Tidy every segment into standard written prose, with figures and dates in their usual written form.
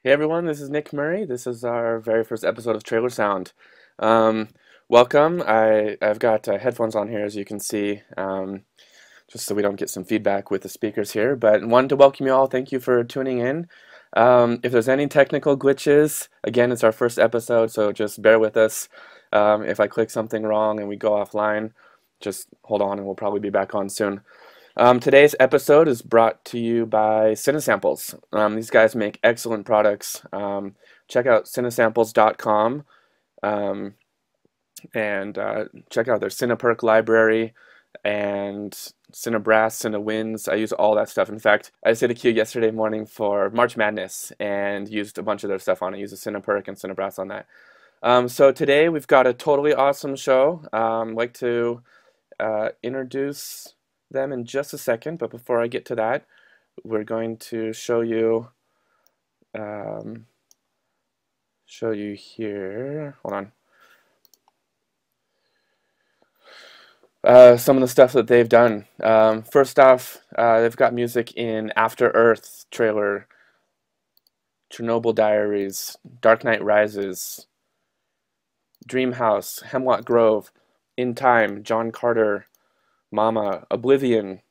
Hey everyone, this is Nick Murray. This is our very first episode of TrailerSound. Um, Welcome. I've got headphones on here, as you can see, just so we don't get some feedback with the speakers here. But wanted to welcome you all. Thank you for tuning in. If there's any technical glitches, again, it's our first episode, so just bear with us. If I click something wrong and we go offline, just hold on, and we'll probably be back on soon. Today's episode is brought to you by Cinesamples. These guys make excellent products. Check out cinesamples.com and check out their Cineperk library and Cinebrass, Cinewinds. I use all that stuff. In fact, I just did a queue yesterday morning for March Madness and used a bunch of their stuff on it. Used a Cineperk and Cinebrass on that. So today we've got a totally awesome show. I'd like to introduce them in just a second, but before I get to that, we're going to show you here. Hold on. Some of the stuff that they've done. First off, they've got music in After Earth trailer, Chernobyl Diaries, Dark Knight Rises, Dreamhouse, Hemlock Grove, In Time, John Carter, Mama, Oblivion,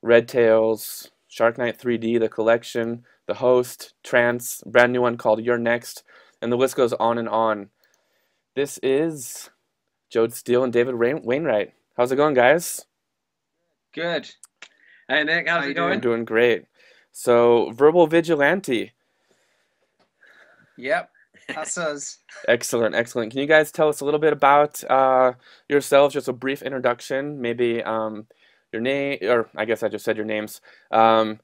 Red Tails, Shark Knight 3D, The Collection, The Host, Trance, brand new one called You're Next, and the list goes on and on. This is Jode, Steele, and David Wainwright. How's it going, guys? Good. Hey Nick, how's it going? I'm doing great. So, Verbal Vigilante. Yep, that's us. Excellent, excellent. Can you guys tell us a little bit about yourselves? Just a brief introduction, maybe your name, or I guess I just said your names. A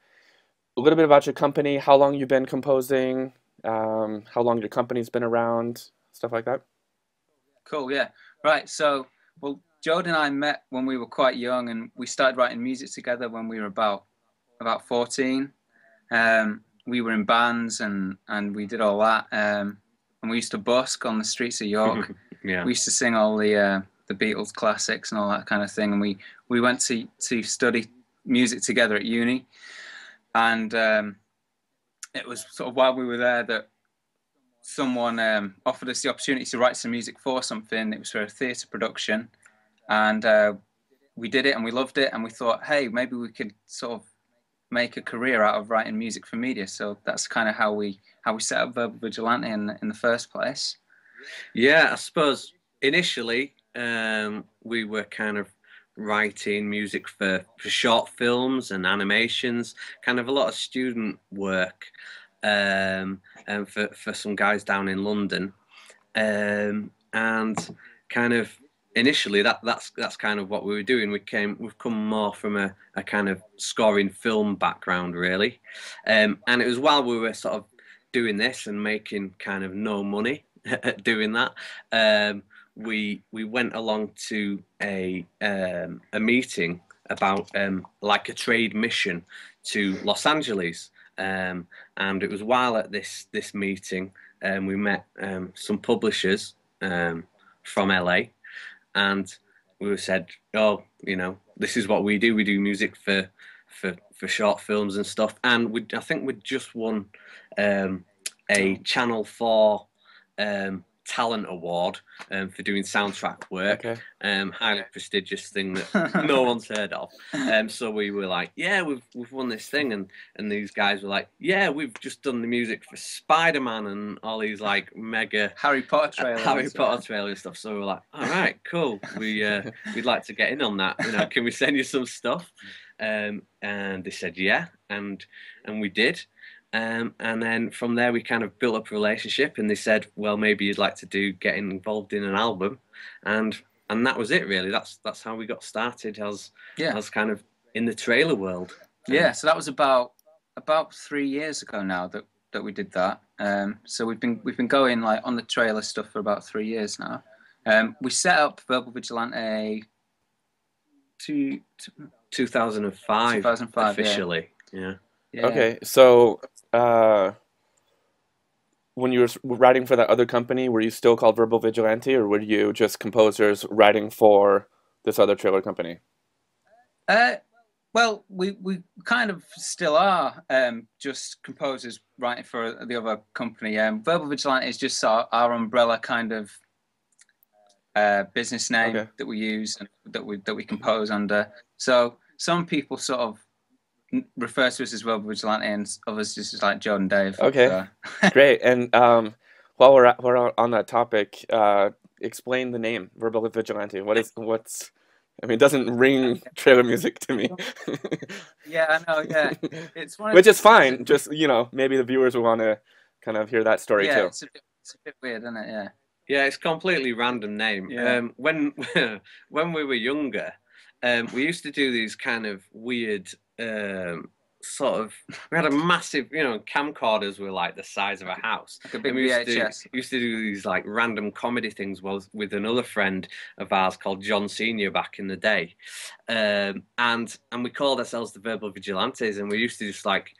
little bit about your company, how long you've been composing, how long your company's been around, stuff like that. Cool, yeah. Right, so, well, Jode and I met when we were quite young, and we started writing music together when we were about 14. We were in bands and we did all that. And we used to busk on the streets of York. Yeah. We used to sing all the Beatles classics and all that kind of thing. And we went to study music together at uni. And it was sort of while we were there that someone offered us the opportunity to write some music for something. It was for a theatre production. And we did it and we loved it. And we thought, hey, maybe we could sort of make a career out of writing music for media. So that's kind of how we set up Verbal Vigilante in the first place. Yeah, I suppose initially we were kind of writing music for short films and animations, kind of a lot of student work, and for some guys down in London, and kind of initially that's kind of what we were doing. We've come more from a kind of scoring film background, really, and it was while we were sort of doing this and making kind of no money at doing that, we went along to a meeting about like a trade mission to Los Angeles, and it was while at this meeting we met some publishers from LA. And we were said, oh, you know, this is what we do. We do music for short films and stuff. And I think we'd just won a Channel 4 talent award for doing soundtrack work. Okay. Highly prestigious thing that no one's heard of. So we were like, yeah, we've won this thing, and these guys were like, yeah, we've just done the music for Spider-Man and all these like mega Harry Potter trailers and stuff. So we were like, all right, cool. We'd like to get in on that. You know, can we send you some stuff? And they said yeah, and we did. And then from there we kind of built up a relationship, and they said, well, maybe you'd like to get involved in an album, and that was it, really. That's how we got started as kind of in the trailer world. Yeah, so that was about 3 years ago now that we did that. So we've been going like on the trailer stuff for about 3 years now. We set up Verbal Vigilante 2005 officially. Yeah. Okay, so when you were writing for that other company, were you still called Verbal Vigilante, or were you just composers writing for this other trailer company? Well, we kind of still are just composers writing for the other company. Verbal Vigilante is just our umbrella kind of business name that we use and that we compose under. So some people sort of refer to us as Verbal Vigilante, and others just like Jode and Dave. Okay, so. Great. And while we're on that topic, explain the name Verbal Vigilante. What's I mean, it doesn't ring trailer music to me. Yeah, I know. Yeah, it's one of Which is fine. Just, you know, maybe the viewers will want to kind of hear that story too. It's a bit weird, isn't it? Yeah. Yeah, it's completely random name. Yeah. When we were younger, we used to do these kind of weird sort of. We had a massive, you know, camcorders were like the size of a house. Like a big VHS. Used to do these like random comedy things with another friend of ours called John Senior back in the day, and we called ourselves the Verbal Vigilantes, and we used to just like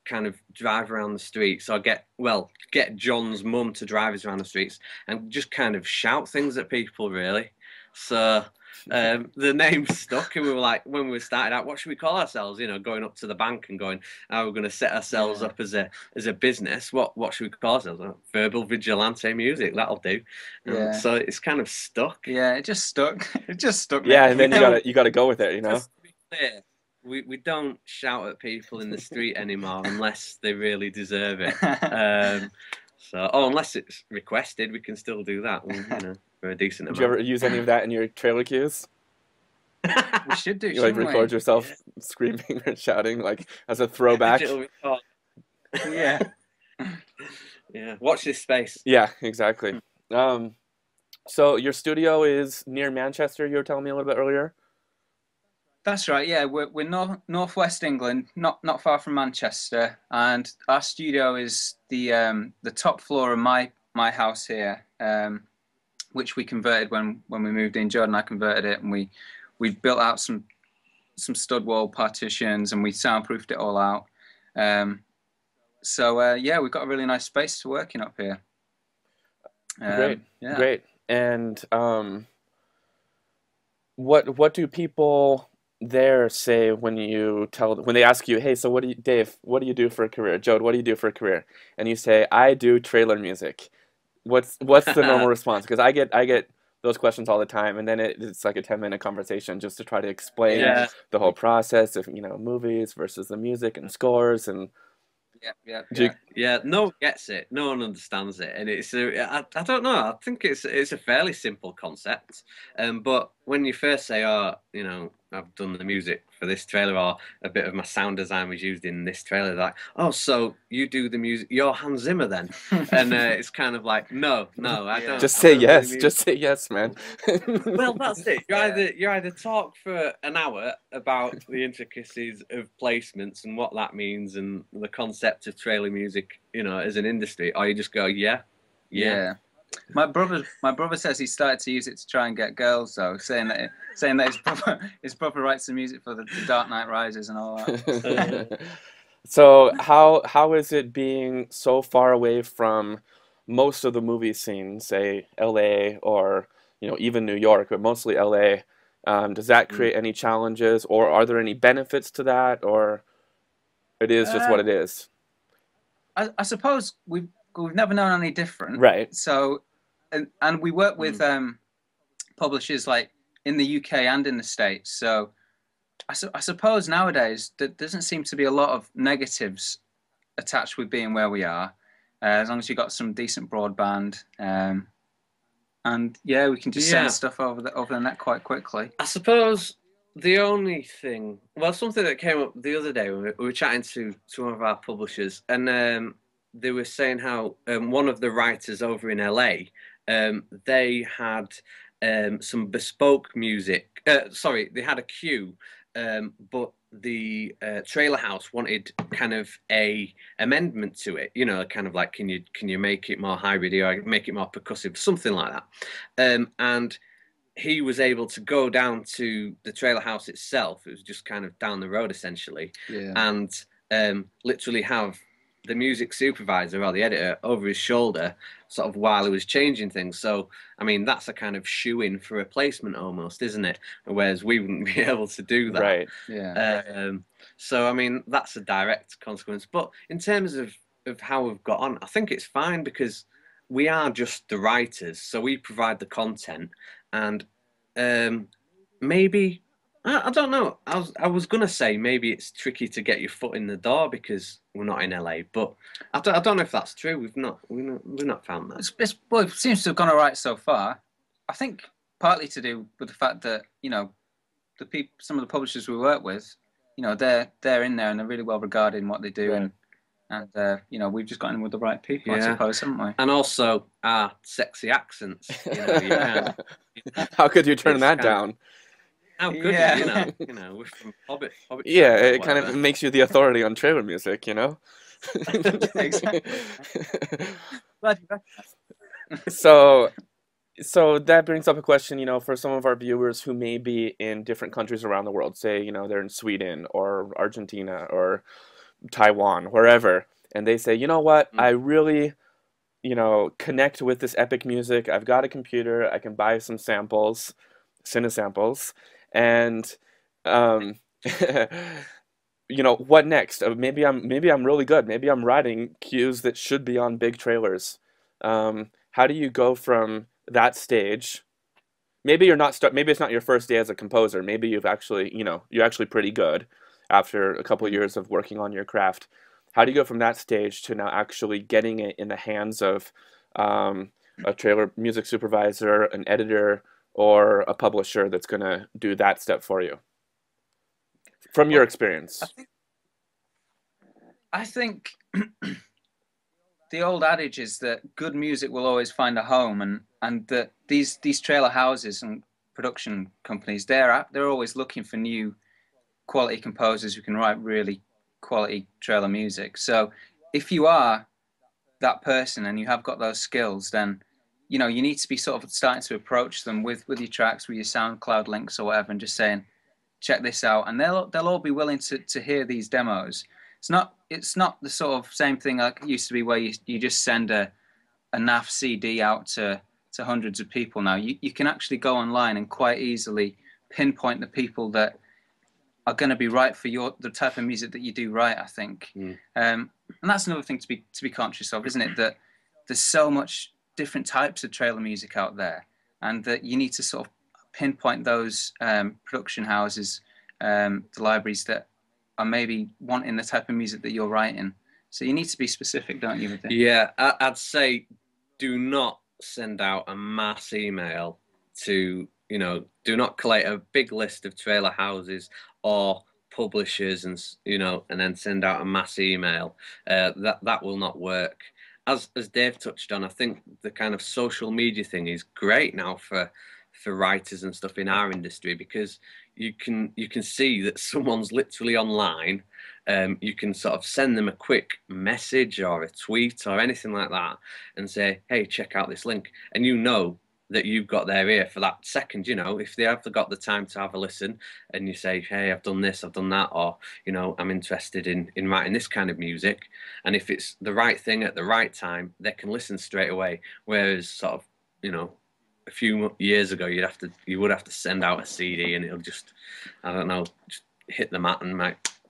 kind of drive around the streets, or get John's mum to drive us around the streets and just kind of shout things at people, really. So the name stuck, and we were like, when we started out, what should we call ourselves? You know, going up to the bank and going, oh, we're going to set ourselves up as a business. What should we call ourselves? Oh, Verbal Vigilante Music, that'll do. So it's kind of stuck. Yeah, it just stuck. It just stuck. Yeah, and then you gotta go with it, you know. Just to be clear, we don't shout at people in the street anymore unless they really deserve it. Unless it's requested, we can still do that. You know, for a decent amount. Did you ever use any of that in your trailer cues? We should do. You like record yourself screaming or shouting, like as a throwback. Yeah. Yeah. Watch this space. Yeah, exactly. So your studio is near Manchester. You were telling me a little bit earlier. That's right. Yeah, we're northwest England, not far from Manchester, and our studio is the top floor of my house here, which we converted when we moved in. Jode and I converted it, and we built out some stud wall partitions, and we soundproofed it all out. Yeah, we've got a really nice space to work in up here. Great. And what do people there say when they ask you, hey, so Dave, what do you do for a career? Jode, what do you do for a career? And you say, I do trailer music. What's the normal response? Because I get those questions all the time, and then it's like a 10-minute conversation just to try to explain the whole process of, you know, movies versus the music and scores and. Yeah, no one gets it, no one understands it, and it's I don't know, I think it's a fairly simple concept, but when you first say, oh, you know, I've done the music for this trailer, or a bit of my sound design was used in this trailer, they're like, oh, so you do the music, you're Hans Zimmer then? And it's kind of like, no, I don't. Just say yes, just say yes, man. Well, that's it. You either talk for an hour about the intricacies of placements and what that means and the concept of trailer music, you know, as an industry, or you just go, yeah. My brother says he started to use it to try and get girls, though, saying that his brother writes the music for the Dark Knight Rises and all that. So how is it being so far away from most of the movie scene, say LA or, you know, even New York, but mostly LA? Does that create any challenges, or are there any benefits to that, or it is just what it is? I suppose we've never known any different, right? So, and we work with publishers like in the UK and in the States. So, I suppose nowadays there doesn't seem to be a lot of negatives attached with being where we are, as long as you've got some decent broadband, and yeah, we can just send stuff over the net quite quickly. I suppose the only thing, well, something that came up the other day when we were chatting to one of our publishers, and they were saying how one of the writers over in LA, they had some bespoke music. Sorry, they had a cue, but the trailer house wanted kind of a amendment to it. You know, kind of like, can you make it more hybrid or make it more percussive, something like that. And he was able to go down to the trailer house itself. It was just kind of down the road essentially, and literally have the music supervisor or the editor over his shoulder, sort of while he was changing things. So, I mean, that's a kind of shoe-in for replacement almost, isn't it? Whereas we wouldn't be able to do that. Right. Yeah. So, I mean, that's a direct consequence. But in terms of how we've got on, I think it's fine because we are just the writers. So we provide the content, and maybe I don't know. I was gonna say maybe it's tricky to get your foot in the door because we're not in LA, but I don't know if that's true. We've not found that. Well, it seems to have gone all right so far. I think partly to do with the fact that, you know, some of the publishers we work with, you know, they're in there and they're really well regarded in what they do, Right. and you know, we've just gotten in with the right people, I Yeah. suppose, haven't we? And also our sexy accents. You know, you can, How could you turn It's that kind of- down? how could Yeah. you know, we're from Hobbit Yeah, Trailer or it kind of whatever. makes you the authority on trailer music, you know? Exactly. Glad you recognized. So that brings up a question, you know, for some of our viewers who may be in different countries around the world, say, you know, they're in Sweden or Argentina or Taiwan, wherever, and they say, you know what, I really, you know, connect with this epic music. I've got a computer, I can buy some samples, cinesamples, and um, you know, what next? Maybe I'm really good. Maybe I'm writing cues that should be on big trailers. How do you go from that stage? Maybe you're not maybe it's not your first day as a composer. Maybe you've actually, you know, you're actually pretty good after a couple of years of working on your craft. How do you go from that stage to now actually getting it in the hands of a trailer music supervisor, an editor, or a publisher that's going to do that step for you? From your experience. I think the old adage is that good music will always find a home, and that these trailer houses and production companies, they're always looking for new quality composers who can write really quality trailer music. So if you are that person and you have got those skills, then, you know, you need to be sort of starting to approach them with your tracks, with your SoundCloud links or whatever, and just saying, check this out, and they'll all be willing to hear these demos. It's not the sort of same thing like it used to be, where you just send a naff CD out to hundreds of people. Now you can actually go online and quite easily pinpoint the people that are going to be right for the type of music that you do write, I think. And that's another thing to be conscious of, isn't it? That there's so much different types of trailer music out there, and that you need to sort of pinpoint those production houses, the libraries that are maybe wanting the type of music that you're writing. So you need to be specific, don't you? With it? Yeah, I'd say do not send out a mass email to, you know, do not collate a big list of trailer houses or publishers, and, you know, and then send out a mass email. That will not work. As Dave touched on, I think the kind of social media thing is great now for writers and stuff in our industry, because you can see that someone's literally online. You can sort of send them a quick message or a tweet or anything like that and say, hey, check out this link, and you know that you've got their ear for that second. You know, if they have got the time to have a listen, and you say, hey, I've done this, I've done that, or, you know, I'm interested in writing this kind of music, and if it's the right thing at the right time, they can listen straight away. Whereas sort of, you know, a few years ago, you would have to send out a CD, and it'll just, I don't know, just hit the mat, and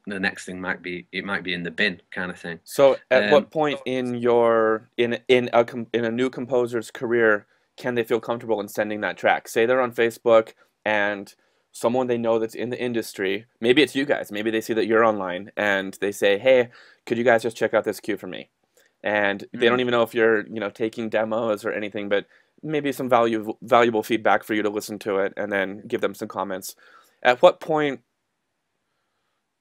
the next thing might be in the bin, kind of thing. So at what point in your in a new composer's career can they feel comfortable in sending that track? Say they're on Facebook and someone they know that's in the industry, maybe it's you guys, maybe they see that you're online and they say, hey, could you guys just check out this cue for me? And they don't even know if you're, you know, taking demos or anything, but maybe some valuable feedback for you to listen to it and then give them some comments. At what point,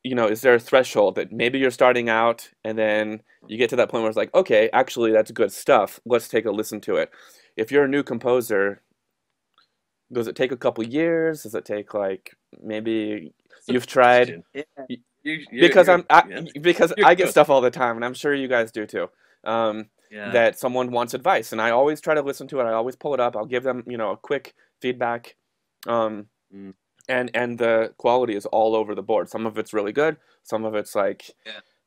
you know, is there a threshold that maybe you're starting out and then you get to that point where it's like, okay, actually that's good stuff, let's take a listen to it? If you're a new composer, does it take a couple years? Does it take, like, maybe you've tried? Because I get stuff all the time, and I'm sure you guys do too. That someone wants advice, and I always try to listen to it. I always pull it up. I'll give them, you know, a quick feedback. And the quality is all over the board. Some of it's really good. Some of it's like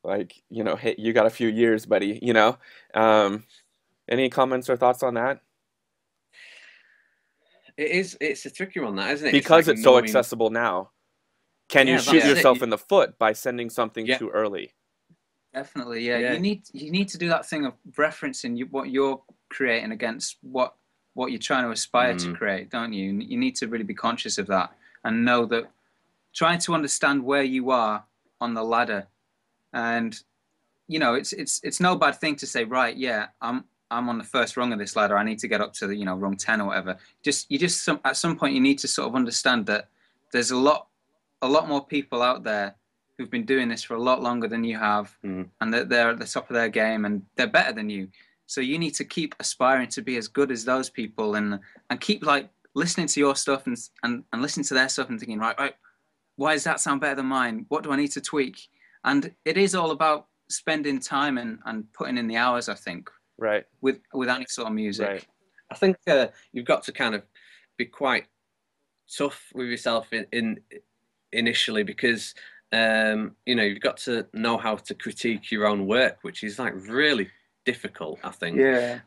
like, you know, hey, you got a few years, buddy, you know. Any comments or thoughts on that? It's a tricky one, that, isn't it? Because like it's so knowing. accessible now. Can you Yeah, shoot that's it. yourself in the foot by sending something Yeah. too early? Definitely, yeah. Yeah. You need to do that thing of referencing what you're creating against what you're trying to aspire to create, don't you? And you need to really be conscious of that and know that, trying to understand where you are on the ladder. And you know, it's no bad thing to say, right, yeah, I'm on the first rung of this ladder. I need to get up to the, you know, rung 10 or whatever. At some point you need to sort of understand that there's a lot more people out there who've been doing this for a lot longer than you have, and that they're at the top of their game and they're better than you. So you need to keep aspiring to be as good as those people, and keep like listening to your stuff and listening to their stuff and thinking, right, why does that sound better than mine? What do I need to tweak? And it is all about spending time and putting in the hours, I think. Right. With any sort of music. Right. I think you've got to kind of be quite tough with yourself in initially, because you know, you've got to know how to critique your own work, which is like really difficult, I think. Yeah.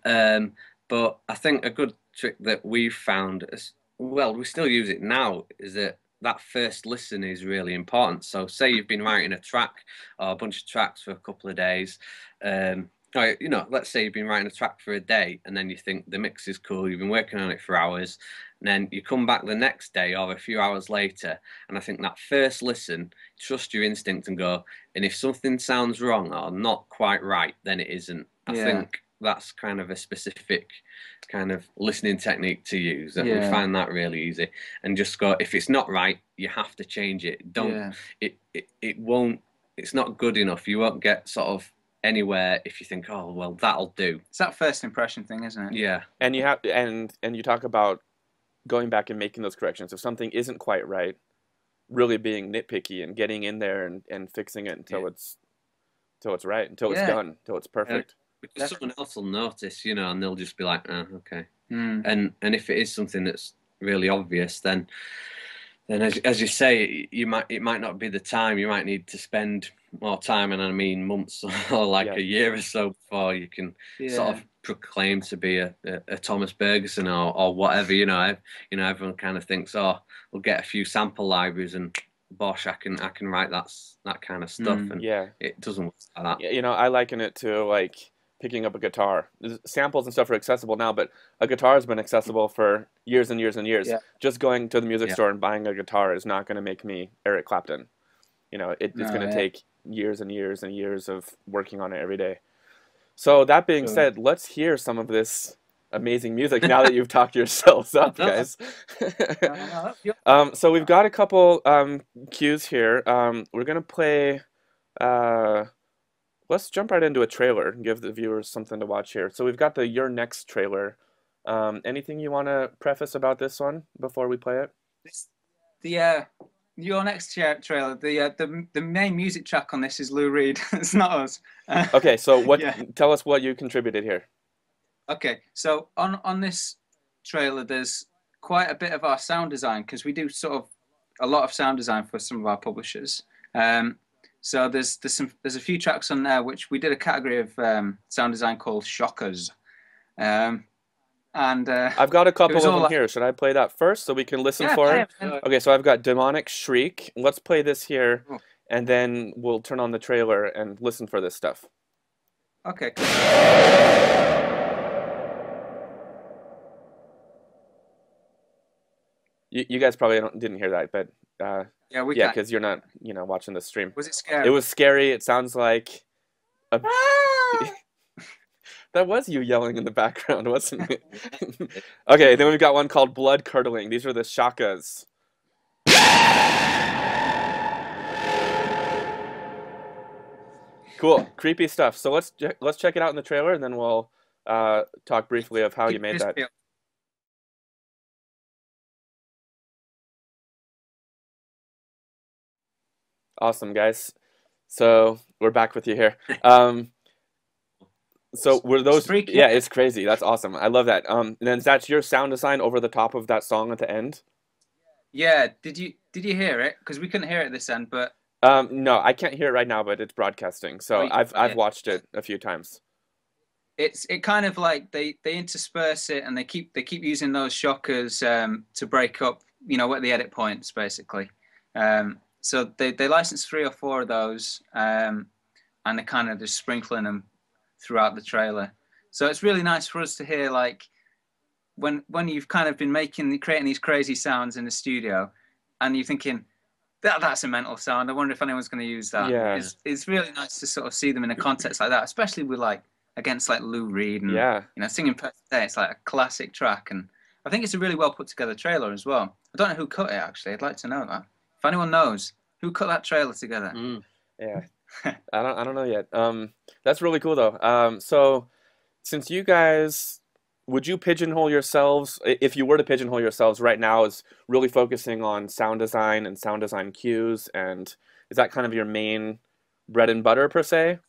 But I think a good trick that we've found, as well, we still use it now, is that first listen is really important. So say you've been writing a track or a bunch of tracks for a couple of days, or, you know, let's say you've been writing a track for a day and then you think the mix is cool, you've been working on it for hours, and then you come back the next day or a few hours later, and I think that first listen, trust your instinct and go, and if something sounds wrong or not quite right, then it isn't. I think that's kind of a specific kind of listening technique to use, that we find that really easy. And just go, if it's not right, you have to change it. Don't it won't, it's not good enough. You won't get sort of anywhere if you think, oh well, that'll do. It's that first impression thing, isn't it? Yeah. And you have and you talk about going back and making those corrections. If something isn't quite right, really being nitpicky and getting in there and fixing it until it's right, until it's done, until it's perfect. Because someone else will notice, you know, and they'll just be like, oh, okay. And if it is something that's really obvious, then as you say, it might not be the time. You might need to spend more time, and I mean months or like a year or so before you can sort of proclaim to be a Thomas Bergerson or whatever. You know, everyone kind of thinks, oh, we'll get a few sample libraries and bosh, I can write that kind of stuff, and it doesn't work like that. You know, I liken it to like picking up a guitar. Samples and stuff are accessible now, but a guitar has been accessible for years and years and years. Just going to the music store and buying a guitar is not going to make me Eric Clapton. You know, it's going to take years and years and years of working on it every day. So that being said, let's hear some of this amazing music now that you've talked yourselves up, guys. So we've got a couple cues here. We're going to play... let's jump right into a trailer and give the viewers something to watch here. So we've got the Your Next trailer. Anything you want to preface about this one before we play it? Your Next trailer. The main music track on this is Lou Reed. It's not us. Okay, so tell us what you contributed here. Okay, so on this trailer, there's quite a bit of our sound design, because we do sort of a lot of sound design for some of our publishers. So there's a few tracks on there which we did a category of sound design called Shockers. And I've got a couple of them here. Should I play that first so we can listen for it? Okay, so I've got Demonic Shriek. Let's play this here, and then we'll turn on the trailer and listen for this stuff. Okay. You guys probably didn't hear that, but yeah, because you're not, watching the stream. Was it scary? It was scary. It sounds like a... That was you yelling in the background, wasn't it? Okay, then we've got one called Blood-Curdling. These are the shakas. Cool, creepy stuff. So let's check it out in the trailer, and then we'll talk briefly of how you made that. Awesome, guys. So we're back with you here. So were those? Yeah, it's crazy. That's awesome. I love that. And then that's your sound design over the top of that song at the end. Yeah. Did you hear it? Because we couldn't hear it at this end, but No, I can't hear it right now, but it's broadcasting, Oh, so you- I've yeah. watched it a few times. It kind of like they intersperse it, and they keep using those shockers to break up, you know, at the edit points basically. So they license 3 or 4 of those, and they're kind of just sprinkling them throughout the trailer. So it's really nice for us to hear, like, when you've kind of been creating these crazy sounds in the studio, and you're thinking that's a mental sound. I wonder if anyone's going to use that. Yeah. It's really nice to sort of see them in a context like that, especially with like against like Lou Reed and Yeah. you know, Singing Perfect Day. It's like a classic track, and I think it's a really well put together trailer as well. I don't know who cut it actually. I'd like to know that. If anyone knows who cut that trailer together. Yeah. I don't know yet. That's really cool though. So since you guys, would you pigeonhole yourselves, if you were to pigeonhole yourselves right now, as really focusing on sound design and sound design cues, and is that kind of your main bread and butter per se?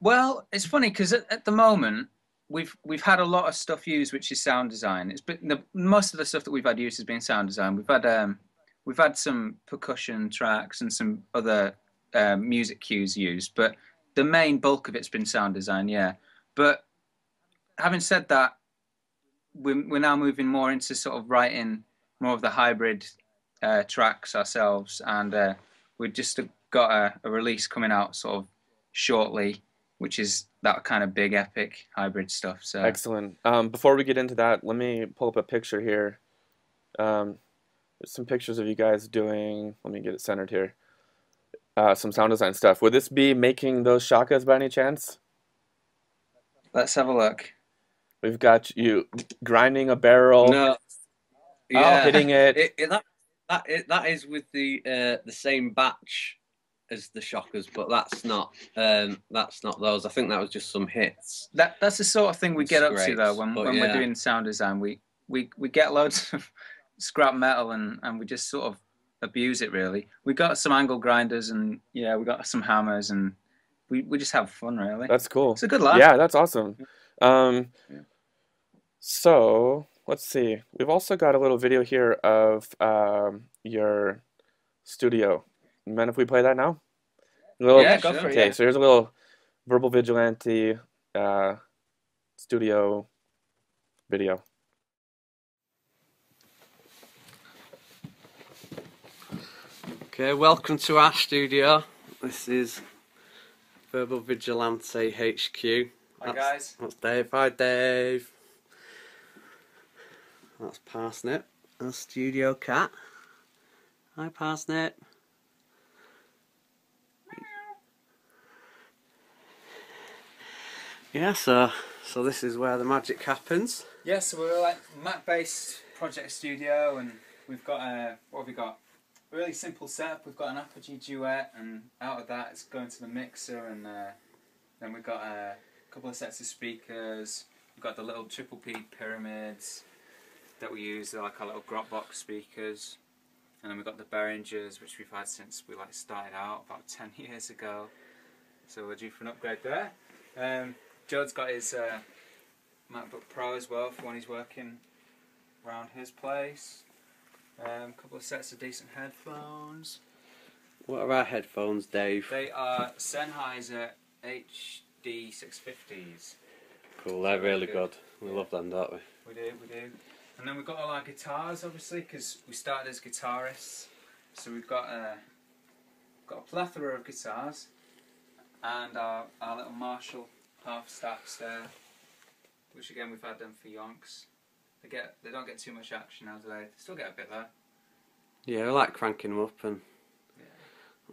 Well, it's funny because at the moment we've had a lot of stuff used which is sound design. It's been most of the stuff that we've had used has been sound design. We've had some percussion tracks and some other music cues used, but the main bulk of it's been sound design. Yeah, but having said that, we're now moving more into sort of writing more of the hybrid tracks ourselves, and we've just got a release coming out sort of shortly, which is that kind of big epic hybrid stuff. So Excellent. Before we get into that, let me pull up a picture here. There's some pictures of you guys doing, let me get it centered here. Some sound design stuff. Would this be making those shakas by any chance? let's have a look. We've got you grinding a barrel. No, yeah, hitting it. That is with the same batch as the shockers, but that's not those. I think that was just some hits. That's the sort of thing we get up to though Scrapes, when yeah. we're doing sound design. We get loads of scrap metal and we just sort of abuse it really. We got some angle grinders and yeah, we got some hammers and we just have fun really. That's cool. It's a good laugh. Yeah, that's awesome. Yeah. So let's see. We've also got a little video here of your studio. Mind if we play that now? Yeah, go for it. Okay, Yeah. so here's a little Verbal Vigilante studio video. Okay, welcome to our studio. This is Verbal Vigilante HQ. Hi guys. That's Dave. Hi Dave. That's Parsnip, our studio cat. Hi Parsnip. Yeah, so this is where the magic happens. Yeah, so we're like Mac-based project studio, and we've got what have we got? A really simple setup. We've got an Apogee duet, and out of that it's going to the mixer, and then we've got a couple of sets of speakers. We've got the little triple P pyramids that we use. They're like our little grot box speakers, and then we've got the Behringers, which we've had since we like started out about 10 years ago. So we're due for an upgrade there. Jode's got his MacBook Pro as well for when he's working around his place. A couple of sets of decent headphones. What are our headphones, Dave? They are Sennheiser HD 650s. Cool, they're really good. We love them, don't we? We do. And then we've got all our guitars, obviously, because we started as guitarists. So we've got a plethora of guitars, and our little Marshall half stacks there, which again we've had them for yonks. They don't get too much action now, do they? They still get a bit there. Yeah, we like cranking them up and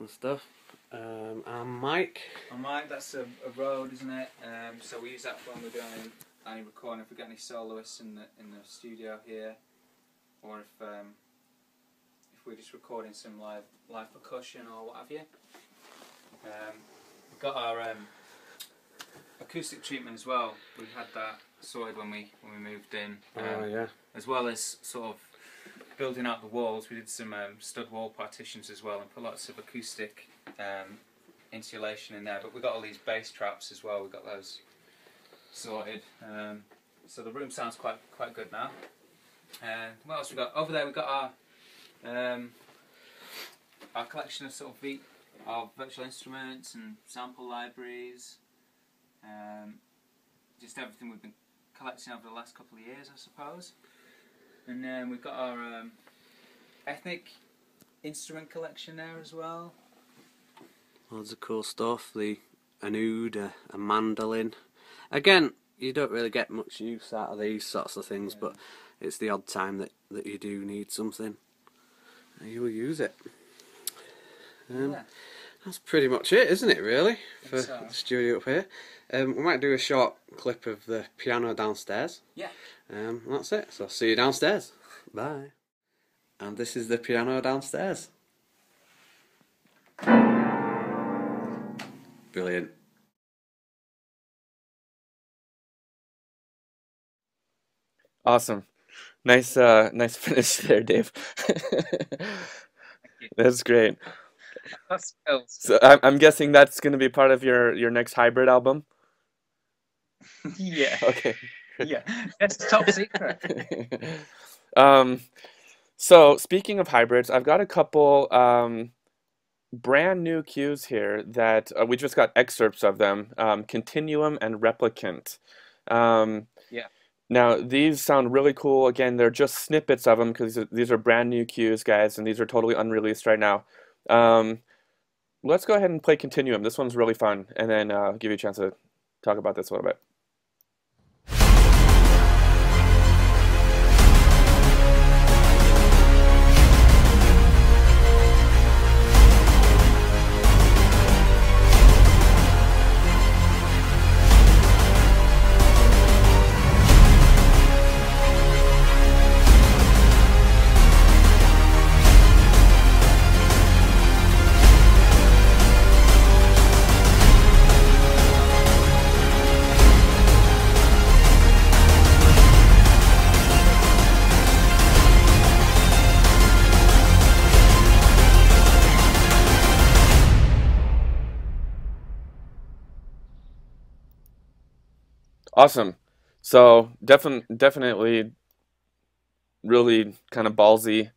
stuff. Our mic. Our mic, that's a Rode, isn't it? So we use that when we're doing any recording. If we get any soloists in the studio here, or if we're just recording some live percussion or what have you. We've got our acoustic treatment as well. We had that sorted when we moved in. As well as sort of building out the walls, we did some stud wall partitions as well and put lots of acoustic insulation in there. But we got all these bass traps as well. We got those sorted. So the room sounds quite good now. What else we got over there? We got our our collection of sort of virtual instruments and sample libraries, just everything we've been collecting over the last couple of years, I suppose. And then we've got our ethnic instrument collection there as well. Loads of cool stuff. The an oud, a mandolin. Again, you don't really get much use out of these sorts of things, but it's the odd time that you do need something, you will use it. That's pretty much it, isn't it, really, for the studio up here. We might do a short clip of the piano downstairs. Yeah. That's it, so I'll see you downstairs. Bye. And this is the piano downstairs. Brilliant. Awesome. Nice finish there, Dave. That's great. So I'm guessing that's going to be part of your next hybrid album? Yeah. Okay. Yeah. That's top secret. So speaking of hybrids, I've got a couple brand new cues here that we just got excerpts of them. Continuum and Replicant. Yeah. Now, these sound really cool. Again, they're just snippets of them because these are brand new cues, guys, and these are totally unreleased right now. Let's go ahead and play Continuum. This one's really fun, and then give you a chance to talk about this a little bit. Awesome. So definitely really kind of ballsy,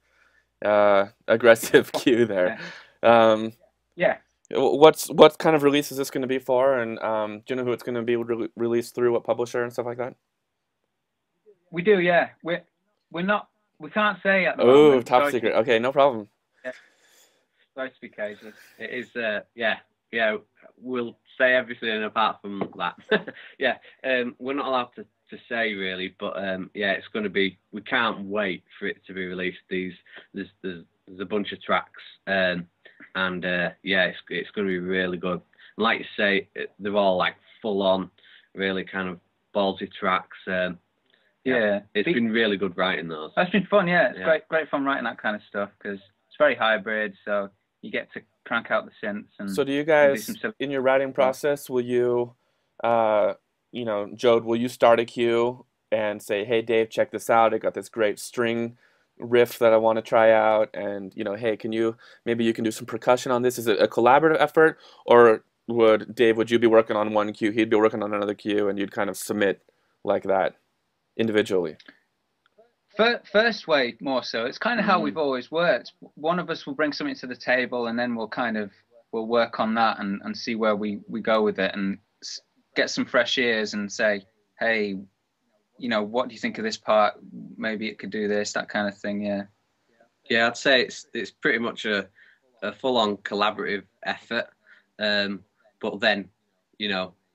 aggressive cue there. Yeah. What kind of release is this going to be for? And do you know who it's going to be released through, what publisher and stuff like that? We do, yeah. We can't say at the Oh, moment. top secret. Okay, no problem. Yeah. Sorry to be cagey. It is, yeah. We'll say everything apart from that. Yeah, we're not allowed to say really, but yeah, it's going to be. We can't wait for it to be released. There's a bunch of tracks, and yeah, it's going to be really good. And like you say, they're all like full on, really kind of ballsy tracks. Yeah, it's been really good writing those. That's been fun. Yeah, it's great fun writing that kind of stuff because it's very hybrid, so you get to crank out the synths. And so do you guys, in your writing process, will you, Jode, will you start a cue and say, hey, Dave, check this out. I got this great string riff that I want to try out. And, hey, maybe you can do some percussion on this. Is it a collaborative effort? Or would you be working on one cue, he'd be working on another cue, and you'd kind of submit like that individually? First way, more so. It's kind of how we've always worked. One of us will bring something to the table, and then we'll work on that and see where we go with it, and get some fresh ears and say, hey, what do you think of this part? Maybe it could do this, that kind of thing. Yeah. Yeah, I'd say it's pretty much a full-on collaborative effort. But then,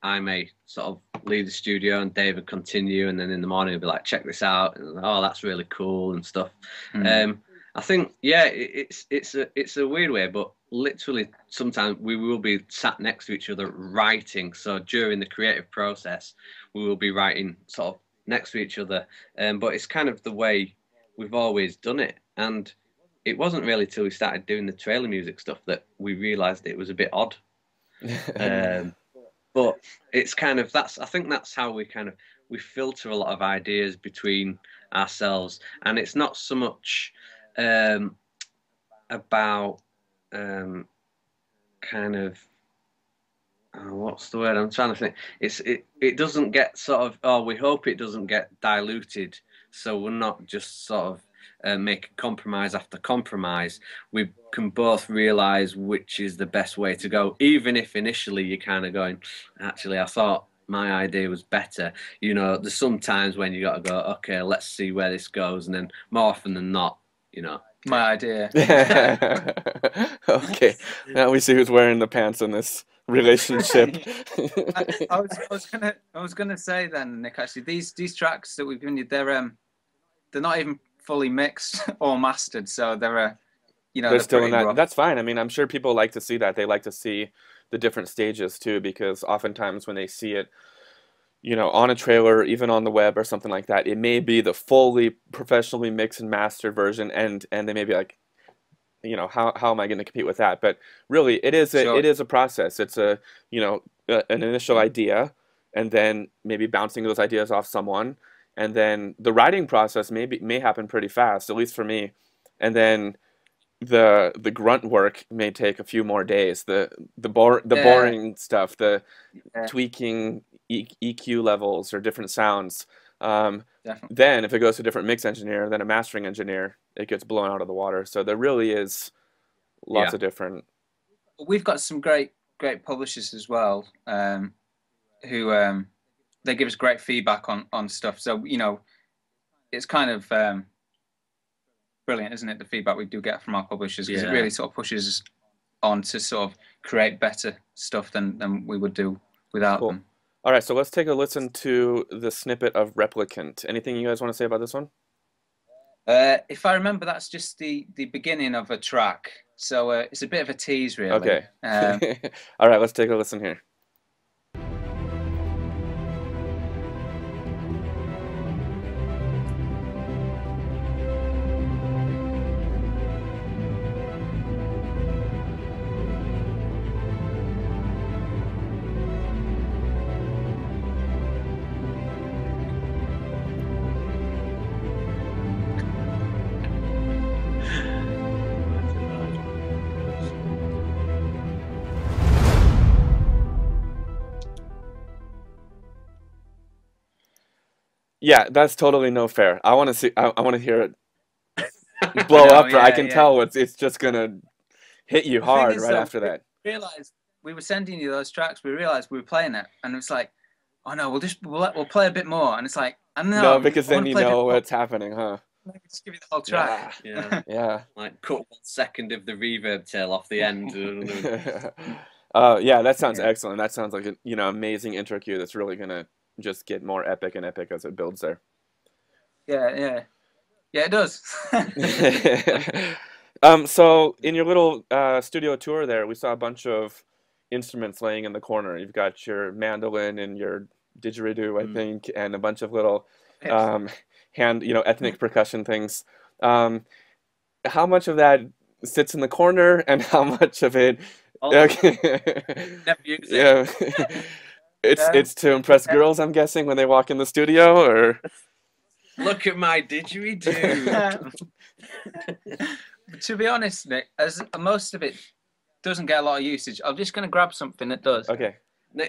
I may sort of leave the studio and David continue, and then in the morning he'll be like, check this out, and oh, that's really cool and stuff. I think, yeah, it's a weird way, but literally sometimes we will be sat next to each other writing. So during the creative process, we will be writing sort of next to each other. But it's kind of the way we've always done it. And it wasn't really till we started doing the trailer music stuff that we realised it was a bit odd. But it's kind of, I think that's how we filter a lot of ideas between ourselves. And it's not so much about kind of, what's the word I'm trying to think? It doesn't get sort of, we hope it doesn't get diluted. So we're not just sort of making compromise after compromise, we can both realize which is the best way to go, even if initially you're kind of going, actually, I thought my idea was better. You know, there's some times when you got to go, okay, let's see where this goes, and then more often than not, you know, My idea. Okay, now we see who's wearing the pants in this relationship. I was gonna say then, Nick. Actually, these tracks that we've given you, they're not even fully mixed or mastered, so they're They're still in pretty that. rough. That's fine. I mean, I'm sure people like to see that. They like to see the different stages too, because oftentimes when they see it, on a trailer, even on the web or something like that, it may be the fully professionally mixed and mastered version, and they may be like, how am I going to compete with that? But really, it is Sure. a process. It's an initial idea, and then maybe bouncing those ideas off someone, and then the writing process may happen pretty fast, at least for me, and then the grunt work may take a few more days. The boring stuff, the tweaking EQ levels or different sounds. Definitely. Then if it goes to a different mix engineer, then a mastering engineer, it gets blown out of the water. So there really is lots of different. We've got some great publishers as well, who they give us great feedback on stuff. So it's kind of brilliant, isn't it? The feedback we do get from our publishers, because it really sort of pushes us on to sort of create better stuff than we would do without them. All right, so let's take a listen to the snippet of Replicant. Anything you guys want to say about this one? If I remember, that's just the beginning of a track. So it's a bit of a tease, really. Okay. All right, let's take a listen here. Yeah, that's totally no fair. I want to see. I want to hear it blow up. I can tell it's just gonna hit you hard right after that. We realized we were sending you those tracks. We realized we were playing it, and it's like, oh no, we'll play a bit more. And it's like, no, because then you know what's happening, huh? Just give you the whole track. Yeah. Like cut 1 second of the reverb tail off the end. Yeah, that sounds excellent. That sounds like an amazing intro cue that's really gonna just get more epic and epic as it builds there. Yeah, it does. So in your little studio tour there, we saw a bunch of instruments laying in the corner. You've got your mandolin and your didgeridoo, I think, and a bunch of little ethnic percussion things. How much of that sits in the corner, and how much of it? Never use it. It's to impress girls, I'm guessing, when they walk in the studio, or look at my didgeridoo. To be honest, Nick, as most of it doesn't get a lot of usage, I'm just going to grab something that does. Okay.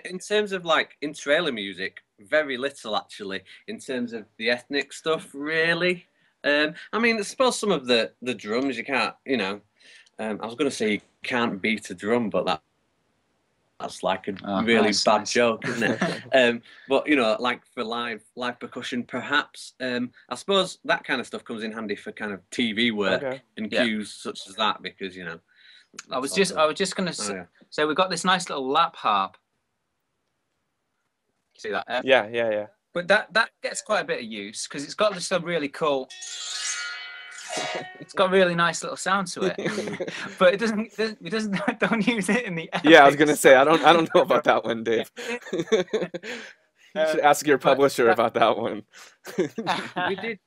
In terms of in trailer music, very little actually. In terms of the ethnic stuff, really. I mean, I suppose some of the drums you can't. I was going to say you can't beat a drum, but that's like a really bad joke, isn't it? But like for live percussion, perhaps. I suppose that kind of stuff comes in handy for kind of TV work and cues such as that, because I was just going to say we've got this nice little lap harp. See that? Yeah. But that gets quite a bit of use because it's got just a really cool. It's got a really nice little sound to it, but it doesn't. Don't use it in the. Yeah, I was gonna say I don't know about that one, Dave. You should ask your publisher about that one.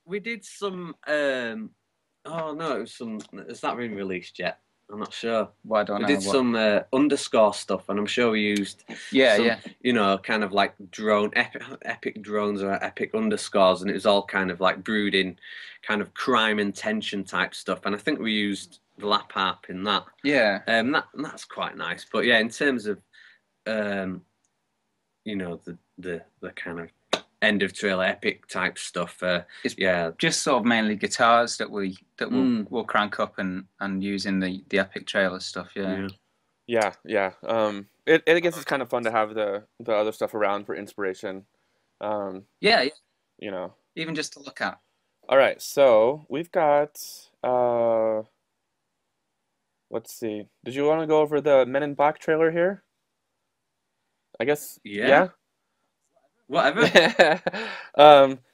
we did some. Oh no, it was some. Has that been released yet? I'm not sure. Well, I don't know. We did some underscore stuff, and I'm sure we used kind of like epic drones or epic underscores, and it was all kind of like brooding, kind of crime and tension type stuff. And I think we used the lap harp in that. Yeah. That's quite nice. But yeah, in terms of the kind of end of trailer epic type stuff. It's Yeah, just sort of mainly guitars that we'll crank up and use in the epic trailer stuff. Yeah. Yeah, yeah. I guess it's kind of fun to have the other stuff around for inspiration. Yeah, You know. even just to look at. All right, so we've got let's see. Did you want to go over the Men in Black trailer here? I guess yeah, whatever.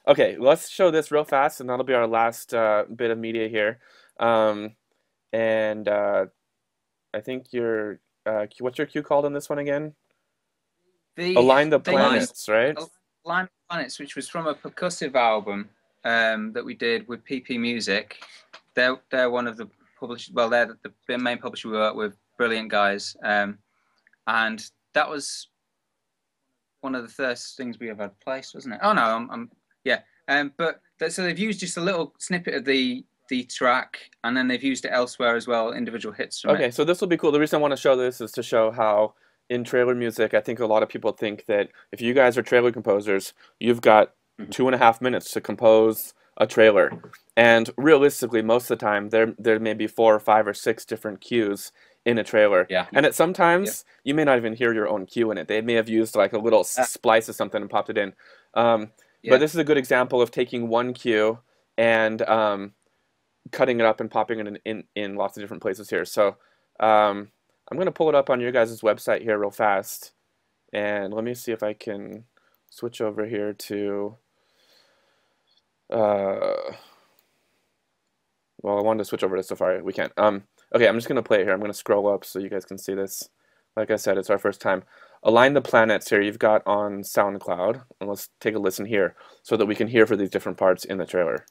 Okay, let's show this real fast, and that'll be our last bit of media here. And I think your what's your cue called on this one again? Align the Planets, right? Align the Planets, which was from a percussive album that we did with PP Music. They're one of the publishers. Well, they're the main publisher we work with. Brilliant guys, and that was one of the first things we ever had placed, wasn't it? Oh no, yeah. But so they've used just a little snippet of the track, and then they've used it elsewhere as well, individual hits from it. Okay, so this will be cool. The reason I want to show this is to show how in trailer music, I think a lot of people think that if you guys are trailer composers, you've got 2.5 minutes to compose a trailer. And realistically, most of the time, there may be 4 or 5 or 6 different cues in a trailer. Yeah. And sometimes you may not even hear your own cue in it. They may have used like a little splice of something and popped it in. But this is a good example of taking one cue and cutting it up and popping it in lots of different places here. So I'm going to pull it up on your guys' website here real fast. And let me see if I can switch over here to... well, I wanted to switch over to Safari. We can't. Okay, I'm just going to play it here. I'm going to scroll up so you guys can see this. Like I said, it's our first time. Align the Planets here you've got on SoundCloud. And let's take a listen here so that we can hear for these different parts in the trailer.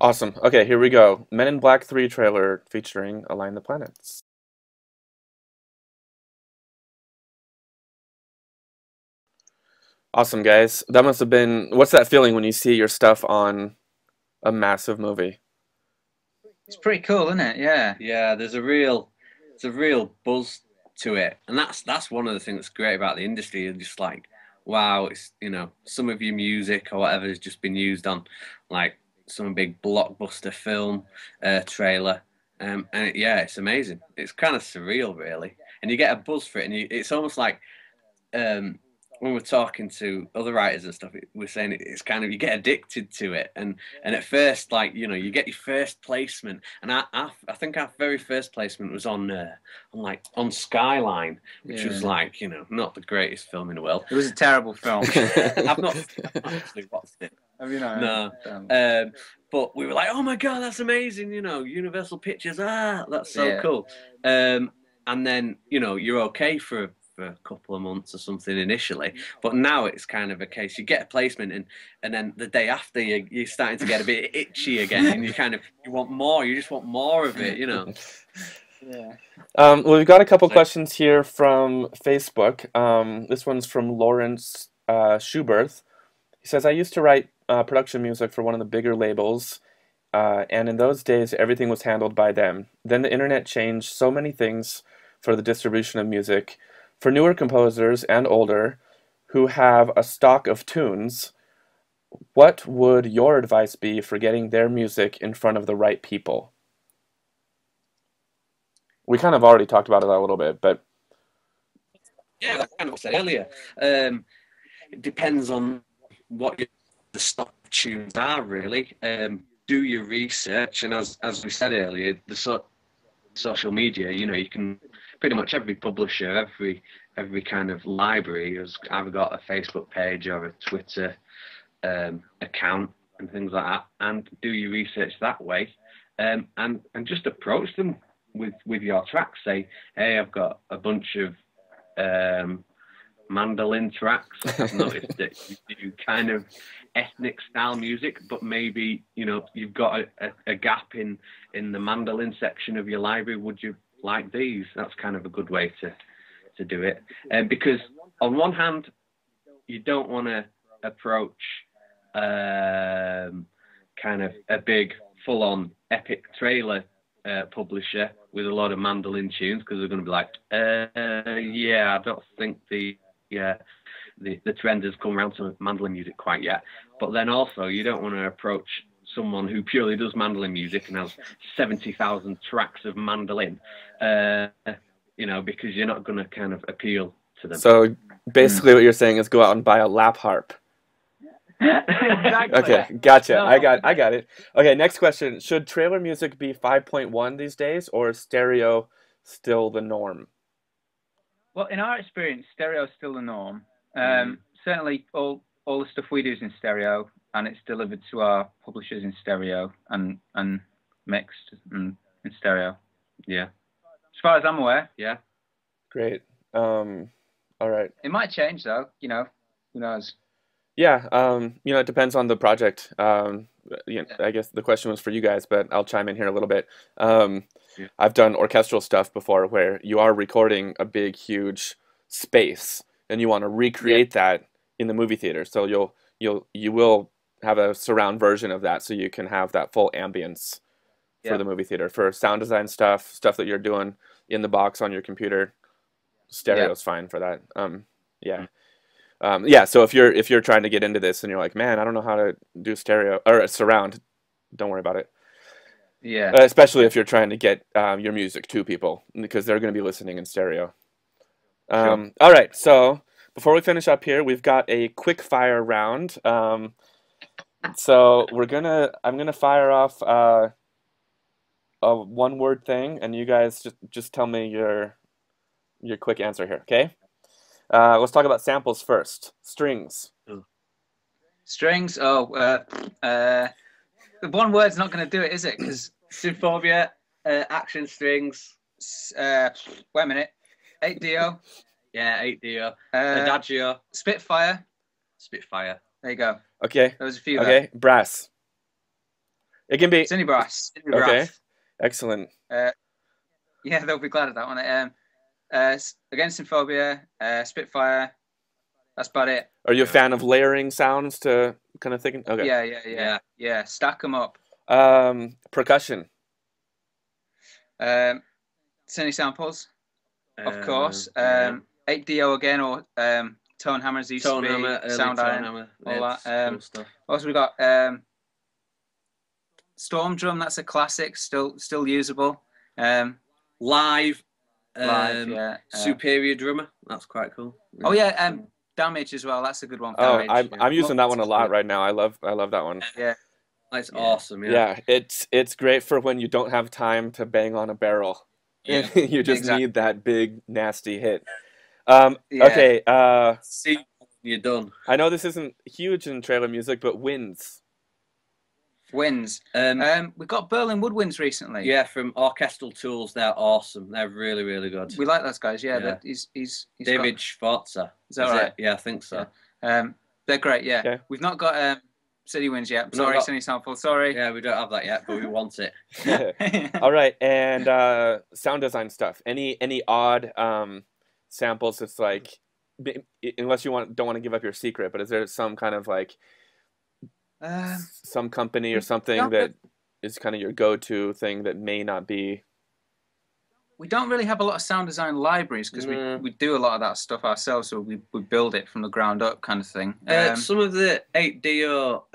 Awesome. Okay, here we go. Men in Black 3 trailer featuring Align the Planets. Awesome, guys. That must have been... What's that feeling when you see your stuff on a massive movie? It's pretty cool, isn't it? Yeah. Yeah, there's a real buzz to it. And that's one of the things that's great about the industry. You're just like, wow, it's, you know, some of your music or whatever has just been used on like some big blockbuster film trailer, and it's amazing. It's kind of surreal, really, and you get a buzz for it, and it's almost like when we're talking to other writers and stuff, we're saying it's kind of, you get addicted to it, and at first, like, you know, you get your first placement, and I think our very first placement was on Skyline, which was like, you know, not the greatest film in the world. It was a terrible film. I've not actually watched it. Have you not? No. But we were like, oh my God, that's amazing. You know, Universal Pictures. That's so cool. And then, you know, you're okay for a couple of months or something initially. But now it's kind of a case, you get a placement and then the day after you're starting to get a bit itchy again. And you want more. You just want more of it, you know. Yeah. Well, we've got a couple questions here from Facebook. This one's from Lawrence Schubert. He says, I used to write production music for one of the bigger labels, and in those days, everything was handled by them. Then the internet changed so many things for the distribution of music. For newer composers and older who have a stock of tunes, what would your advice be for getting their music in front of the right people? We kind of already talked about it a little bit, but... Yeah, I kind of said earlier. It depends on what the stock tunes are, really. Do your research, and as we said earlier, the social media, you know, you can pretty much every publisher, every kind of library has either got a Facebook page or a Twitter account and things like that, and do your research that way, and just approach them with your tracks. Say, hey, I've got a bunch of mandolin tracks. I've noticed that you do kind of ethnic style music, but maybe, you know, you've got a gap in the mandolin section of your library. Would you like these? That's kind of a good way to do it. Because on one hand, you don't want to approach kind of a big full-on epic trailer publisher with a lot of mandolin tunes, because they're going to be like, yeah, I don't think the trend has come around to mandolin music quite yet. But then also, you don't want to approach someone who purely does mandolin music and has 70,000 tracks of mandolin, you know, because you're not going to kind of appeal to them. So basically what you're saying is go out and buy a lap harp. Exactly. Okay, gotcha. No. I got it. Okay, next question. Should trailer music be 5.1 these days, or is stereo still the norm? Well, in our experience, stereo is still the norm. Certainly, all the stuff we do is in stereo, and it's delivered to our publishers in stereo and mixed in stereo. Yeah. As far as I'm aware. Yeah. Great. All right. It might change though. You know, who knows? Yeah. You know, it depends on the project. You know, I guess the question was for you guys, but I'll chime in here a little bit. I've done orchestral stuff before where you are recording a big, huge space, and you want to recreate that in the movie theater. So you will have a surround version of that, so you can have that full ambience for the movie theater. For sound design stuff that you're doing in the box on your computer, stereo is fine for that. So if you're trying to get into this and you're like, man, I don't know how to do stereo or surround, don't worry about it. Yeah. Especially if you're trying to get your music to people, because they're going to be listening in stereo. All right. So before we finish up here, we've got a quick fire round. So I'm gonna fire off a one word thing, and you guys just tell me your quick answer here. Okay. Let's talk about samples first. Strings. Strings. The one word's not going to do it, is it? Because Synphobia, action strings. wait a minute. 8-Dio. Yeah, 8-Dio. Adagio. Spitfire. There you go. Okay. There was a few. Okay. Brass. It can be. Cindy Brass. Okay. Excellent. Yeah, they'll be glad of that one. Again, Synphobia, Spitfire. That's about it. Are you a fan of layering sounds to kind of think? Okay. Yeah. Stack them up. Percussion. Cindy samples, of course. 8-Dio again, or tone hammers used to be. Sound iron, all that. Cool stuff. Also, we got Storm Drum. That's a classic, still usable. Live, Superior Drummer. That's quite cool. Oh yeah, Damage as well. That's a good one. Oh, Damage. I'm using that one a lot right now. I love that one. Yeah. That's awesome. Yeah, it's great for when you don't have time to bang on a barrel. Yeah. You just need that big nasty hit. Okay. See, you're done. I know this isn't huge in trailer music, but Winds. We've got Berlin Woodwinds recently. Yeah, from Orchestral Tools. They're awesome. They're really, really good. We like those guys. Yeah. He's David Schwarzer. Is that right? Yeah, I think so. Yeah. They're great. Yeah. Okay. We've not got City Winds yet. Sorry, City Sample. Sorry. Yeah, we don't have that yet, but we want it. All right, and sound design stuff. Any odd samples? It's like, unless you don't want to give up your secret, but is there some kind of like some company or something that is kind of your go-to thing that may not be? We don't really have a lot of sound design libraries because we do a lot of that stuff ourselves, so we build it from the ground up kind of thing. Some of the 8-Dio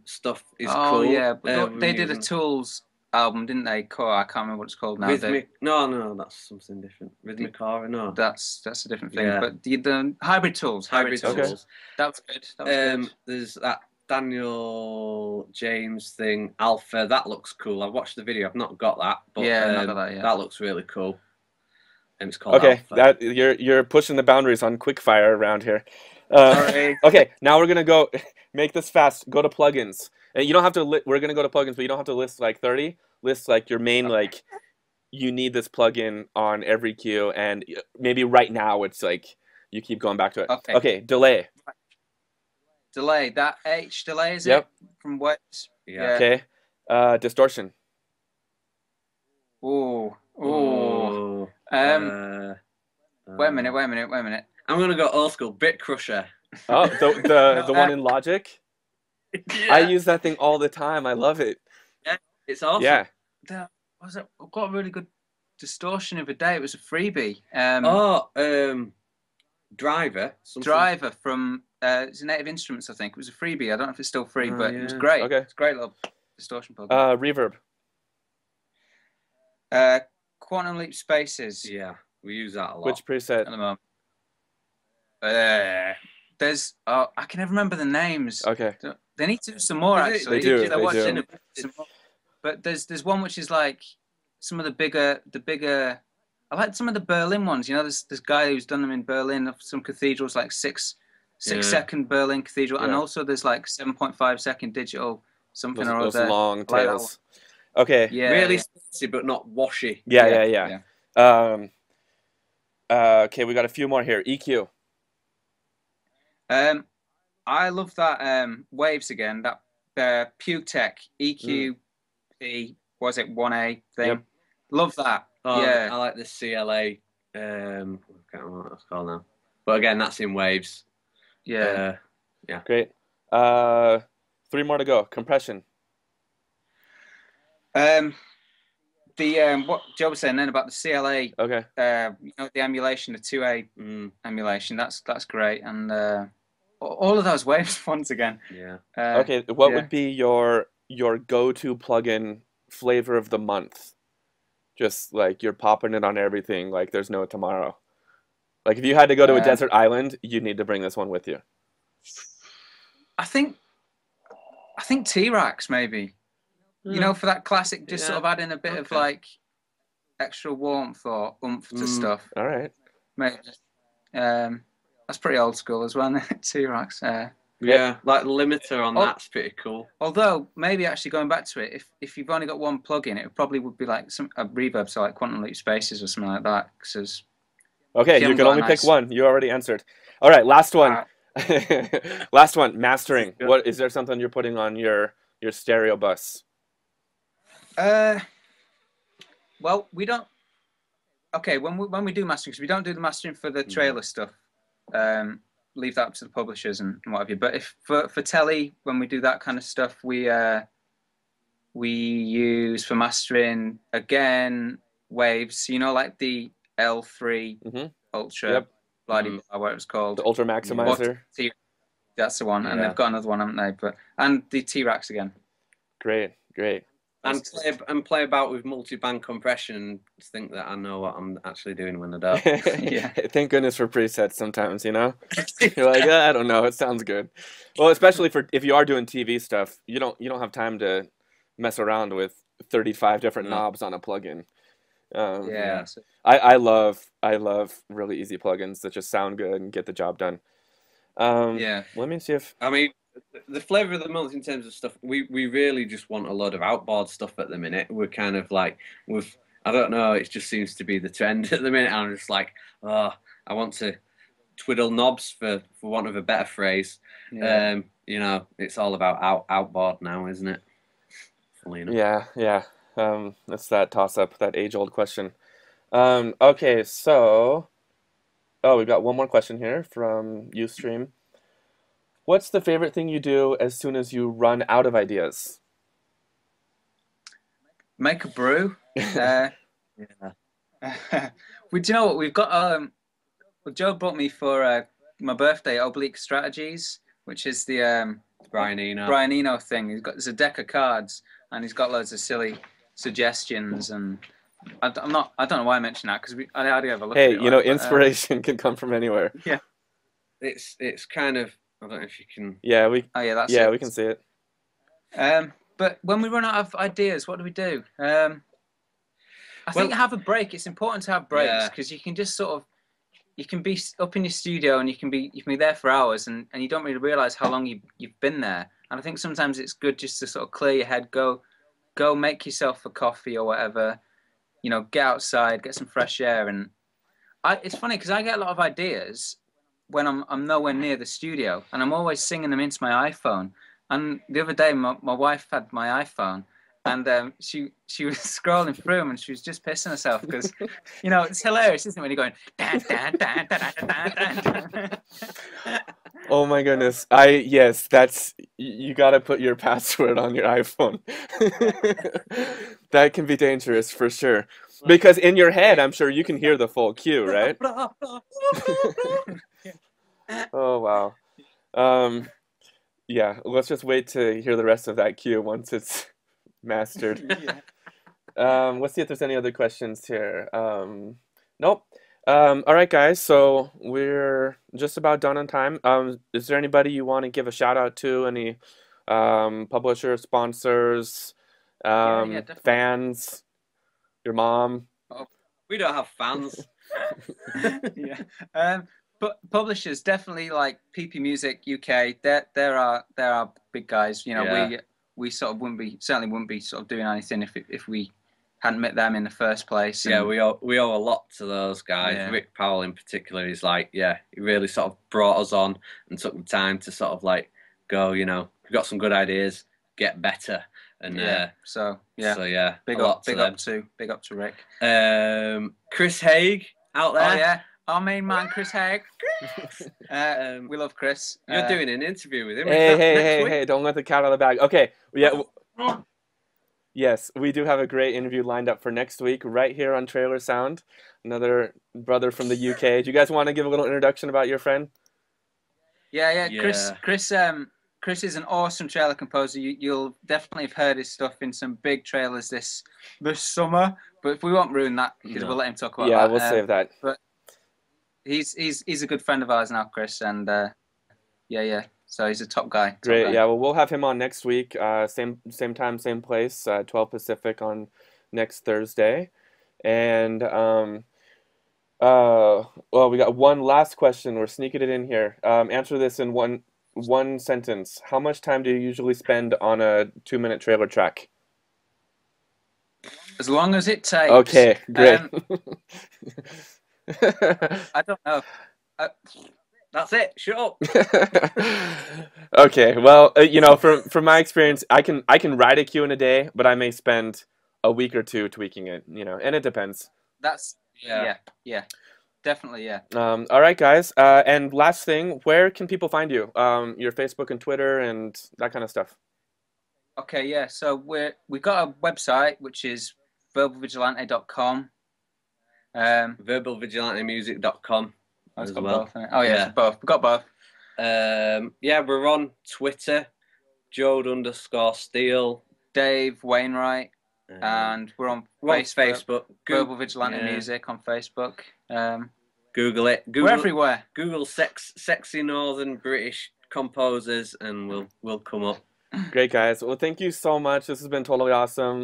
stuff is cool. Oh yeah, but they did a Tools album, didn't they? I can't remember what it's called now. No, that's something different. Rhythmic Aura, no. That's a different thing. Yeah. But the Hybrid Tools. Hybrid Tools. Okay. That was good. Good. There's that Daniel James thing, Alpha. That looks cool. I've watched the video. I've not got that, but not got that yet. That looks really cool. And it's called Okay, Alpha. You're pushing the boundaries on quickfire around here. Sorry. Okay, now we're gonna go make this fast. Go to plugins, and you don't have to. We're gonna go to plugins, but you don't have to list like 30. List like your main like you need this plugin on every cue, and maybe right now it's like you keep going back to it. Okay. Okay, delay. Delay. That H delay, is Yep. it? From Waves? Yeah. Okay. Distortion. Ooh. Ooh. Oh, Wait a minute. I'm gonna go old school. Bit Crusher. Oh, the one in Logic. Yeah. I use that thing all the time. I love it. It's awesome. Yeah. That was it. I got a really good distortion of a day. It was a freebie. Driver. Something. Driver from it's Native Instruments, I think. It was a freebie. I don't know if it's still free, but it was yeah. great. Okay. It's a great little distortion plugin. Reverb. Quantum Leap Spaces. Yeah, we use that a lot. Which preset? At the moment. There's I can never remember the names. Okay. They need to do some more actually. They do. They're They watching do. some more. But there's one which is like some of the bigger. I like some of the Berlin ones. You know, there's this guy who's done them in Berlin of some cathedrals, like 6-second Berlin cathedral, and also there's like 7.5-second digital something or Those other. long I like that tails. Okay. Yeah, really spicy, but not washy. Yeah. Okay, we got a few more here. EQ. I love that Waves again. That Puke Tech EQ was it 1A thing? Yep. Love that. Oh, yeah, I like the CLA. I can't remember what it's called now. But again, that's in Waves. yeah. Great. 3 more to go. Compression. What Joe was saying then about the CLA. Okay. You know, the emulation, the 2A emulation. That's great, and all of those Waves ones again. Yeah. Okay. What would be your go-to plugin flavor of the month? Just like you're popping it on everything, like there's no tomorrow. Like if you had to go to a desert island, you need to bring this one with you. I think T-Rax maybe. You know, for that classic, just sort of adding a bit of like extra warmth or oomph to stuff. All right. Maybe. That's pretty old school as well. T-Rax. Yeah, like the limiter on that's pretty cool. Although maybe actually going back to it, if you've only got one plugin, it probably would be like a reverb, so like Quantum Leap Spaces or something like that. Cause okay, you can only pick one. You already answered. All right, last one. Last one. Mastering. What is there something you're putting on your stereo bus? Well, we don't. Okay, when we do mastering, because we don't do the mastering for the trailer stuff. Leave that up to the publishers and what have you. But if for telly, when we do that kind of stuff, we use for mastering again Waves. You know, like the L3 Ultra, whatever it was called, the Ultra Maximizer. That's the one, and they've got another one, haven't they? And the T-Rax again. Great. And play about with multi-band compression and think that I know what I'm actually doing when I don't. Yeah. Thank goodness for presets sometimes, you know? You're like, I don't know, it sounds good. Well, especially if you are doing TV stuff, you don't have time to mess around with 35 different knobs on a plugin. I love really easy plugins that just sound good and get the job done. Let me see if the flavor of the month in terms of stuff, we really just want a lot of outboard stuff at the minute. We're kind of like I don't know, it just seems to be the trend at the minute. I'm just like, I want to twiddle knobs for want of a better phrase. You know, it's all about outboard now, isn't it? Fully enough. Yeah. That's that toss-up, that age-old question. Okay, so we've got one more question here from Ustream. What's the favorite thing you do as soon as you run out of ideas? Make a brew. Do you know what we've got? Joe bought me for my birthday Oblique Strategies, which is the Brian Eno thing. There's a deck of cards, and he's got loads of silly suggestions, and I don't know why I mentioned that because I already have a look. Hey, at it, you know, inspiration can come from anywhere. Yeah, it's kind of. I don't know if you can. Yeah, we we can see it. But when we run out of ideas, what do we do? I think have a break. It's important to have breaks because you can just you can be up in your studio and you can be there for hours and you don't really realize how long you've been there. And I think sometimes it's good just to sort of clear your head, go make yourself a coffee or whatever, you know, get outside, get some fresh air. And it's funny because I get a lot of ideas when I'm nowhere near the studio, and I'm always singing them into my iPhone. And the other day, my wife had my iPhone, and she was scrolling through them, and she was just pissing herself because, you know, it's hilarious, isn't it, when you're going dan, dan, dan, dan, dan, dan, dan. Oh my goodness. Yes, that's, you gotta put your password on your iPhone. That can be dangerous for sure. Because in your head, I'm sure you can hear the full cue, right? Oh wow. Yeah, let's just wait to hear the rest of that cue once it's mastered. Let's see if there's any other questions here. Nope. All right, guys, so we're just about done on time. Is there anybody you want to give a shout out to? Any publishers, sponsors, fans, your mom? Oh, we don't have fans. Yeah. But publishers definitely like PP Music UK. They're our big guys. You know, Yeah. we sort of certainly wouldn't be sort of doing anything if we hadn't met them in the first place. Yeah, we owe a lot to those guys. Yeah. Rick Powell in particular is like, yeah, he really sort of brought us on and took the time to sort of like go, you know, we've got some good ideas, get better. And so yeah, big up to Rick. Chris Haig out there. Oh yeah, our main man Chris Haig. We love Chris. You're doing an interview with him. Hey, don't let the cat out of the bag. Okay, yeah. Yes, we do have a great interview lined up for next week right here on TrailerSound. Another brother from the UK. Do you guys want to give a little introduction about your friend? Yeah. Chris is an awesome trailer composer. You'll definitely have heard his stuff in some big trailers this summer. But if we won't ruin that, because we'll let him talk about that. Yeah, we'll save that. But he's a good friend of ours now, Chris, and yeah. So he's a top guy. Great. Yeah, well, we'll have him on next week. Same time, same place, 12 Pacific on next Thursday. And well, we got one last question. We're sneaking it in here. Answer this in one sentence. How much time do you usually spend on a 2-minute trailer track? As long as it takes. Okay, great. I don't know. That's it. Shut up. Okay, well, you know, from my experience, I can write a cue in a day, but I may spend a week or two tweaking it, you know, and it depends. That's yeah, definitely, yeah. All right, guys. And last thing, where can people find you? Your Facebook and Twitter and that kind of stuff. Okay, yeah. So we've got a website which is verbalvigilante.com. Verbalvigilantemusic.com. It's as got well. both. Oh yeah, it's both. We've got both. Yeah, we're on Twitter, Jode_Steele, Dave Wainwright, and we're on Facebook. Verbal Vigilante Music on Facebook. Google it. We're everywhere. Google sexy Northern British composers, and we'll come up. Great, guys. Well, thank you so much. This has been totally awesome.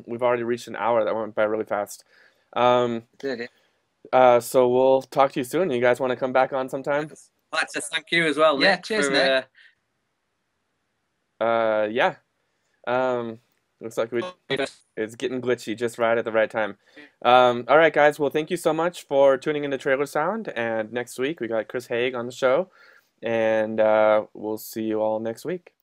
We've already reached an hour. That went by really fast. Did it? So we'll talk to you soon. You guys want to come back on sometime? I'd like to thank you as well, Nick. Yeah, cheers, Nick. Yeah. Looks like it's getting glitchy just right at the right time. All right, guys. Well, thank you so much for tuning into TrailerSound. And next week, we got Chris Haig on the show. And we'll see you all next week.